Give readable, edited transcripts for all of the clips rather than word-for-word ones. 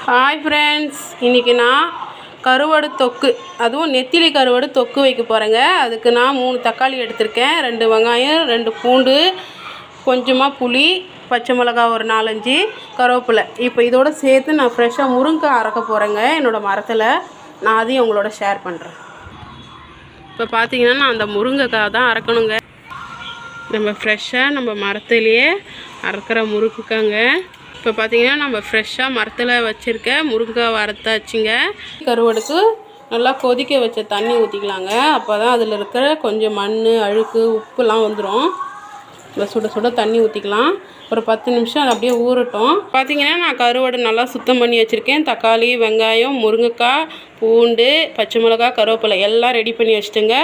Hi friends, இன்றைக்கி நான் கருவாடு தொக்கு, அதுவும் நெத்திலி கருவாடு தொக்கு வைக்க போகிறேங்க. அதுக்கு நான் 3 தக்காளி எடுத்திருக்கேன், 2 வெங்காயம், 2 பூண்டு, கொஞ்சமாக புளி, பச்சை மிளகா ஒரு 4-5, கருவேப்பிலை. இப்போ இதோடு சேர்த்து நான் ஃப்ரெஷ்ஷாக முருங்கைக்காய் அரைக்க போகிறேங்க என்னோடய மரத்தில். நான் அதையும் உங்களோட ஷேர் பண்ணுறேன். இப்போ பார்த்தீங்கன்னா நான் அந்த முருங்கைக்காய் தான் அரைக்கணுங்க. நம்ம ஃப்ரெஷ்ஷாக நம்ம மரத்துலேயே அரைக்கிற முருங்கைக்காங்க. இப்போ பார்த்தீங்கன்னா நம்ம ஃப்ரெஷ்ஷாக மரத்தில் வச்சுருக்க முருங்கைக்காய் வறுத்தாச்சுங்க. கருவாடுக்கு நல்லா கொதிக்க வச்ச தண்ணி ஊற்றிக்கலாங்க. அப்போ தான் அதில் இருக்கிற கொஞ்சம் மண், அழுக்கு, உப்புலாம் வந்துடும். இப்போ சுட சுட தண்ணி ஊற்றிக்கலாம். ஒரு 10 நிமிஷம் அது அப்படியே ஊறட்டும். பார்த்தீங்கன்னா நான் கருவாடு நல்லா சுத்தம் பண்ணி வச்சுருக்கேன். தக்காளி, வெங்காயம், முருங்கைக்காய், பூண்டு, பச்சை மிளகா, கருவேப்பிலை எல்லாம் ரெடி பண்ணி வச்சுட்டுங்க.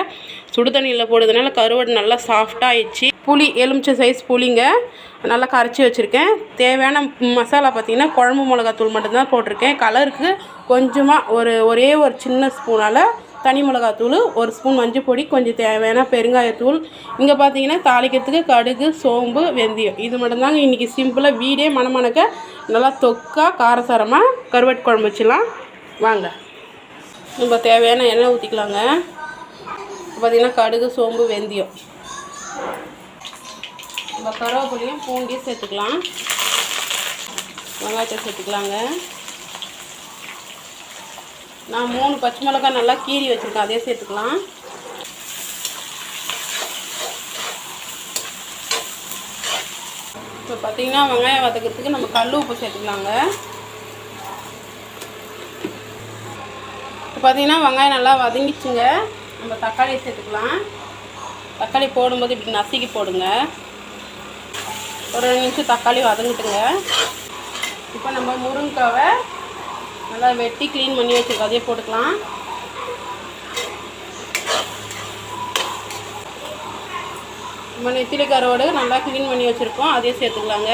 சுடு தண்ணியில் போடுறதுனால கருவாடு நல்லா சாஃப்டாக ஆயிடுச்சு. புளி, எலுமிச்சை சைஸ் புளிங்க நல்லா கரைச்சி வச்சுருக்கேன். தேவையான மசாலா பார்த்திங்கன்னா குழம்பு மிளகாத்தூள் மட்டும்தான் போட்டிருக்கேன். கலருக்கு கொஞ்சமாக ஒரே ஒரு சின்ன ஸ்பூனால் தனி மிளகாத்தூள், 1 ஸ்பூன் மஞ்சள் பொடி, கொஞ்சம் தேவையான பெருங்காயத்தூள். இங்கே பார்த்தீங்கன்னா தாளிக்கிறதுக்கு கடுகு, சோம்பு, வெந்தயம். இது மட்டும்தாங்க இன்றைக்கி சிம்பிளாக வீடே மணமணக்க நல்லா தொக்கா காரசாரமாக கருவாட்டு குழம்பு வச்சிடலாம். வாங்க, நம்ம தேவையான எண்ணெய் ஊற்றிக்கலாங்க. பார்த்திங்கன்னா கடுகு, சோம்பு, வெந்தயம், நம்ம கருவேப்பிலையும் பூண்டையும் சேர்த்துக்கலாம். வெங்காயத்தை சேர்த்துக்கலாங்க. நான் 3 பச்சை மிளகாய் நல்லா கீறி வச்சுருக்கேன், அதே சேர்த்துக்கலாம். இப்போ பார்த்திங்கன்னா வெங்காயம் வதக்கிறதுக்கு நம்ம கல் உப்பு சேர்த்துக்கலாங்க. இப்போ பார்த்திங்கன்னா வெங்காயம் நல்லா வதங்கிச்சுங்க. நம்ம தக்காளியை சேர்த்துக்கலாம். தக்காளி போடும்போது இப்படி நசுக்கி போடுங்க. ஒரு 2 நிமிஷம் தக்காளி வதங்கிட்டுங்க. இப்போ நம்ம முருங்கைக்காவை நல்லா வெட்டி க்ளீன் பண்ணி வச்சுருக்கோம், அதையே போட்டுக்கலாம். நம்ம நெத்திலி கருவாடு நல்லா க்ளீன் பண்ணி வச்சுருக்கோம், அதையே சேர்த்துக்கலாங்க.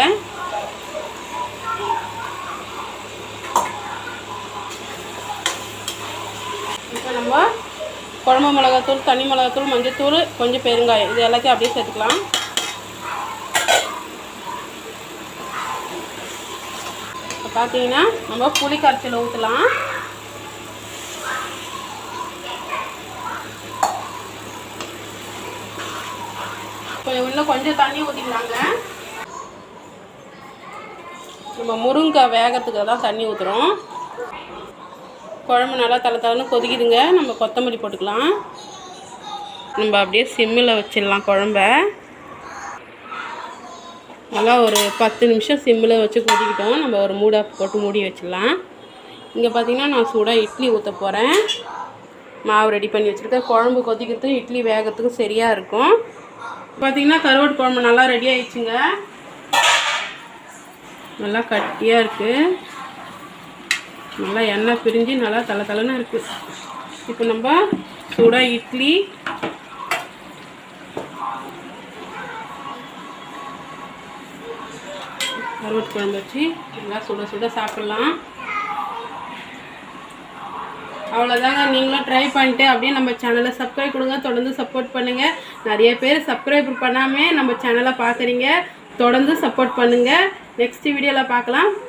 இப்போ நம்ம குழம்பு மிளகாத்தூள், தனி மிளகாத்தூள், மஞ்சத்தூள், கொஞ்சம் பெருங்காயம், இது எல்லாத்தையும் அப்படியே சேர்த்துக்கலாம். பார்த்தீங்கன்னா நம்ம புளி கரைச்சல் ஊற்றலாம். இப்போ இன்னும் கொஞ்சம் தண்ணி ஊற்றிக்கலாங்க. நம்ம முருங்கைக்காய் வேகிறதுக்கு தான் தண்ணி ஊற்றுறோம். குழம்பு நல்லா தலை கொதிக்குதுங்க. நம்ம கொத்தமல்லி போட்டுக்கலாம். நம்ம அப்படியே சிம்மில் வச்சிடலாம் குழம்ப. நல்லா ஒரு 10 நிமிஷம் சிம்மில் வச்சு கொதிக்கிட்டோம். நம்ம ஒரு மூடை போட்டு மூடி வச்சிடலாம். இங்கே பார்த்திங்கன்னா நான் சூடாக இட்லி ஊற்ற போகிறேன். மாவு ரெடி பண்ணி வச்சுருக்கேன். குழம்பு கொதிக்கிறதுக்கு இட்லி வேகிறதுக்கும் சரியாக இருக்கும். பார்த்திங்கன்னா கருவாட்டு குழம்பு நல்லா ரெடி ஆயிடுச்சுங்க. நல்லா கட்டியாக இருக்குது. நல்லா எண்ணெய் பிரிஞ்சு நல்லா தலை இருக்குது. இப்போ நம்ம சூடாக இட்லி, கருவாட்டு குழம்பு வச்சு நல்லா சுட சாப்பிட்லாம். அவ்வளோதாங்க. நீங்களும் ட்ரை பண்ணிட்டு அப்படியே நம்ம சேனலை சப்ஸ்கிரைப் கொடுங்க. தொடர்ந்து சப்போர்ட் பண்ணுங்கள். நிறைய பேர் சப்ஸ்கிரைப் பண்ணாமல் நம்ம சேனலை பார்க்குறீங்க. தொடர்ந்து சப்போர்ட் பண்ணுங்கள். நெக்ஸ்ட் வீடியோவில் பார்க்கலாம்.